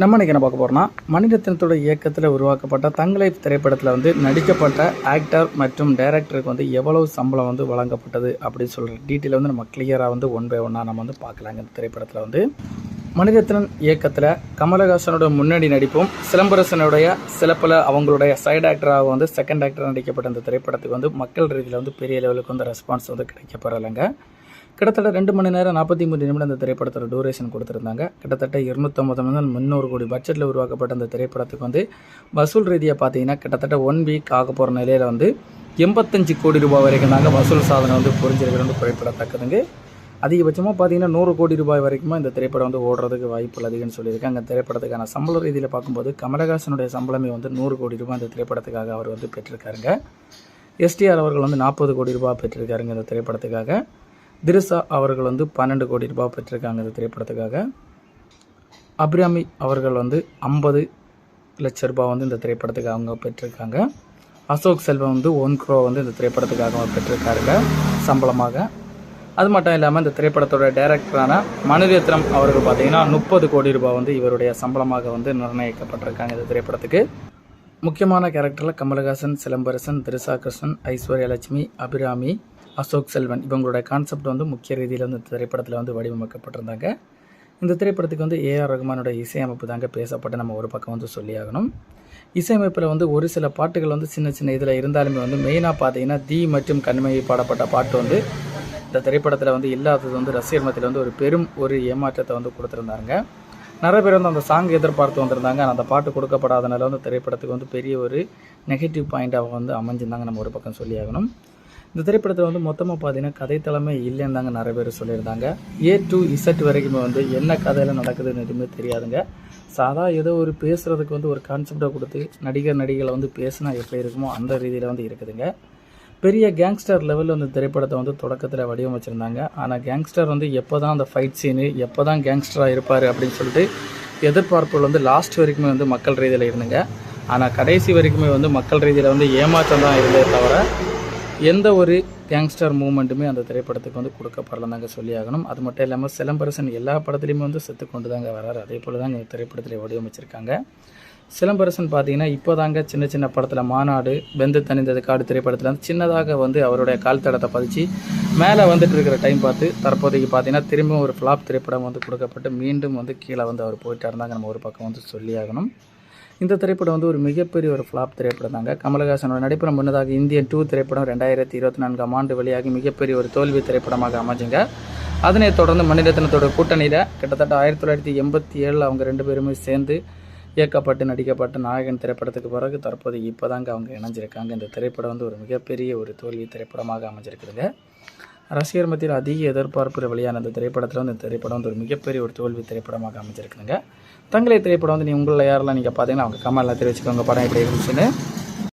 நம்ம இன்றைக்கி என்ன பார்க்க போகிறோம்னா, மணிரத்னத்தோட இயக்கத்தில் உருவாக்கப்பட்ட தங்கலை திரைப்படத்தில் வந்து நடிக்கப்பட்ட ஆக்டர் மற்றும் டைரக்டருக்கு வந்து எவ்வளவு சம்பளம் வந்து வழங்கப்பட்டது அப்படின்னு சொல்கிற டீட்டெயில் வந்து நம்ம கிளியராக வந்து ஒன் பை ஒன்னாக நம்ம வந்து பார்க்கலாங்க. இந்த திரைப்படத்தில் வந்து மணிரத்னன் இயக்கத்தில் கமலஹாசனோட முன்னணி நடிப்பும் சிலம்பரசனுடைய சில பல அவங்களுடைய சைடு ஆக்டராக வந்து செகண்ட் ஆக்டராக நடிக்கப்பட்ட இந்த திரைப்படத்துக்கு வந்து மக்கள் ரீதியில் வந்து பெரிய லெவலுக்கு வந்து ரெஸ்பான்ஸ் வந்து கிடைக்கப்படலைங்க. கிட்டத்தட்ட 2 மணி நேரம் 43 நிமிடம் இந்த திரைப்படத்தோட டூரேஷன் கொடுத்துருந்தாங்க. கிட்டத்தட்ட 250 முதல் 300 கோடி பட்ஜெட்டில் உருவாக்கப்பட்ட இந்த திரைப்படத்துக்கு வந்து வசூல் ரீதியாக பார்த்தீங்கன்னா கிட்டத்தட்ட 1 வீக் ஆக போகிற நிலையில் வந்து 85 கோடி ரூபாய் வரைக்கும் தாங்க வசூல் சாதனை வந்து புரிஞ்சிருக்கிறது குறிப்பிடத்தக்கதுங்க. அதிகபட்சமாக பார்த்தீங்கன்னா 100 கோடி ரூபாய் வரைக்குமா இந்த திரைப்படம் வந்து ஓடுறதுக்கு வாய்ப்புகள் அதிகம்னு சொல்லியிருக்காங்க. திரைப்படத்துக்கான சம்பள ரீதியில் பார்க்கும்போது கமலஹாசனுடைய சம்பளமே வந்து 100 கோடி ரூபாய் இந்த திரைப்படத்துக்காக அவர் வந்து பெற்றிருக்காருங்க. எஸ்டிஆர் அவர்கள் வந்து 40 கோடி ரூபாய் பெற்றிருக்காருங்க இந்த திரைப்படத்துக்காக. திரிசா அவர்கள் வந்து 12 கோடி ரூபாய் பெற்றிருக்காங்க இந்த திரைப்படத்துக்காக. அபிராமி அவர்கள் வந்து 50 லட்ச ரூபாய் வந்து இந்த திரைப்படத்துக்கு அவங்க பெற்றிருக்காங்க. அசோக் செல்வம் வந்து 1 crore வந்து இந்த திரைப்படத்துக்காக அவங்க பெற்றிருக்காருங்க சம்பளமாக. அது மட்டும் இல்லாமல் இந்த திரைப்படத்தோட டைரக்டரான மணிரத்னம் அவர்கள் பார்த்தீங்கன்னா 30 கோடி ரூபாய் வந்து இவருடைய சம்பளமாக வந்து நிர்ணயிக்கப்பட்டிருக்காங்க இந்த திரைப்படத்துக்கு. முக்கியமான கேரக்டரில் கமலஹாசன், சிலம்பரசன், திரிசா கிருஷ்ணன், ஐஸ்வர்யா லட்சுமி, அபிராமி, அசோக் செல்வன் இவங்களோட கான்செப்ட் வந்து முக்கிய ரீதியில் வந்து இந்த திரைப்படத்தில் வந்து வடிவமைக்கப்பட்டிருந்தாங்க. இந்த திரைப்படத்துக்கு வந்து ஏஆர் ரகுமானோட இசையமைப்பு தாங்க பேசப்பட்டு நம்ம ஒரு பக்கம் வந்து சொல்லியாகணும். இசையமைப்பில் வந்து ஒரு சில பாட்டுகள் வந்து சின்ன சின்ன இதில் இருந்தாலுமே வந்து மெயினாக பார்த்தீங்கன்னா தீ மற்றும் கண்மையை பாடப்பட்ட பாட்டு வந்து இந்த திரைப்படத்தில் வந்து இல்லாதது வந்து ரசிகர் மத்தியில் வந்து ஒரு ஏமாற்றத்தை வந்து கொடுத்துருந்தாங்க. நிறைய பேர் வந்து அந்த சாங் எதிர்பார்த்து வந்திருந்தாங்க. அந்த பாட்டு கொடுக்கப்படாதனால வந்து திரைப்படத்துக்கு வந்து பெரிய ஒரு நெகட்டிவ் பாயிண்ட்டாக வந்து அமைஞ்சிருந்தாங்க நம்ம ஒரு பக்கம் சொல்லியாகணும். இந்த திரைப்படத்தில் வந்து மொத்தமாக பார்த்தீங்கன்னா கதைத்தளமே இல்லைன்னு தாங்க நிறைய பேர் சொல்லியிருந்தாங்க. A to Z வரைக்குமே வந்து என்ன கதையில் நடக்குதுன்னு எதுவுமே தெரியாதுங்க. ஏதோ ஒரு பேசுகிறதுக்கு வந்து ஒரு கான்செப்டை கொடுத்து நடிகர்களை வந்து பேசினா எப்படி இருக்குமோ அந்த ரீதியில் வந்து இருக்குதுங்க. பெரிய கேங்ஸ்டர் லெவலில் வந்து திரைப்படத்தை வந்து தொடக்கத்தில் வடிவமைச்சிருந்தாங்க. ஆனால் கேங்ஸ்டர் வந்து எப்போ தான் அந்த ஃபைட் சீனு எப்போ தான் கேங்ஸ்டராக இருப்பார் அப்படின்னு சொல்லிட்டு எதிர்பார்ப்புகள் வந்து லாஸ்ட் வரைக்குமே வந்து மக்கள் ரீதியில் இருந்துங்க. ஆனால் கடைசி வரைக்குமே வந்து மக்கள் ரீதியில் வந்து ஏமாற்றம் தான் இருந்தே தவிர எந்த ஒரு கேங்ஸ்டர் மூமெண்ட்டுமே அந்த திரைப்படத்துக்கு வந்து கொடுக்கப்படலந்தாங்க சொல்லியாகணும். அது மட்டும் இல்லாமல் சிலம்பரசன் எல்லா படத்துலையுமே வந்து செத்து கொண்டு தாங்க வராரு. அதே போல் தாங்க இந்த திரைப்படத்தில் வடிவமைச்சிருக்காங்க. சிலம்பரசன் பார்த்தீங்கன்னா இப்போ தாங்க சின்ன சின்ன படத்தில் மாநாடு, வெந்து தணிந்தது காடு திரைப்படத்தில் வந்து சின்னதாக வந்து அவருடைய கால் தடத்தை பதிச்சு மேலே வந்துட்டு இருக்கிற டைம் பார்த்து தற்போதைக்கு பார்த்தீங்கன்னா திரும்பவும் ஒரு ஃப்ளாப் திரைப்படம் வந்து கொடுக்கப்பட்டு மீண்டும் வந்து கீழே வந்து அவர் போயிட்டு இருந்தாங்க நம்ம ஒரு பக்கம் வந்து சொல்லியாகணும். இந்த திரைப்படம் வந்து ஒரு மிகப்பெரிய ஒரு ஃப்ளாப் திரைப்படம் தாங்க. கமலஹாசனோட நடிப்பில் முன்னதாக இந்தியன் 2 திரைப்படம் 2024ஆம் ஆண்டு வெளியாகி மிகப்பெரிய ஒரு தோல்வி திரைப்படமாக அமைஞ்சுங்க. அதனைத் தொடர்ந்து மணிரத்னத்தோட கூட்டணியில் கிட்டத்தட்ட 1987 அவங்க 2 பேருமே சேர்ந்து இயக்கப்பட்டு நடிக்கப்பட்ட நாயகன் திரைப்படத்துக்கு பிறகு தற்போது இப்போ தாங்க அவங்க இணைஞ்சிருக்காங்க. இந்த திரைப்படம் வந்து ஒரு மிகப்பெரிய ஒரு தோல்வி திரைப்படமாக அமைஞ்சிருக்குதுங்க. ரசிகர் மத்தியில் அதிக எதிர்பார்ப்பு வெளியான இந்த திரைப்படத்தில் வந்து இந்த திரைப்படம் வந்து ஒரு மிகப்பெரிய ஒரு தோல்வி திரைப்படமாக அமைஞ்சிருக்குதுங்க. தங்களை திரைப்படம் வந்து உங்களில் யாரெல்லாம் நீங்கள் பார்த்தீங்கன்னா அவங்க கமெண்ட்டில் தெரிவிச்சுக்கோங்க படம் எப்படி இருந்துச்சுன்னு.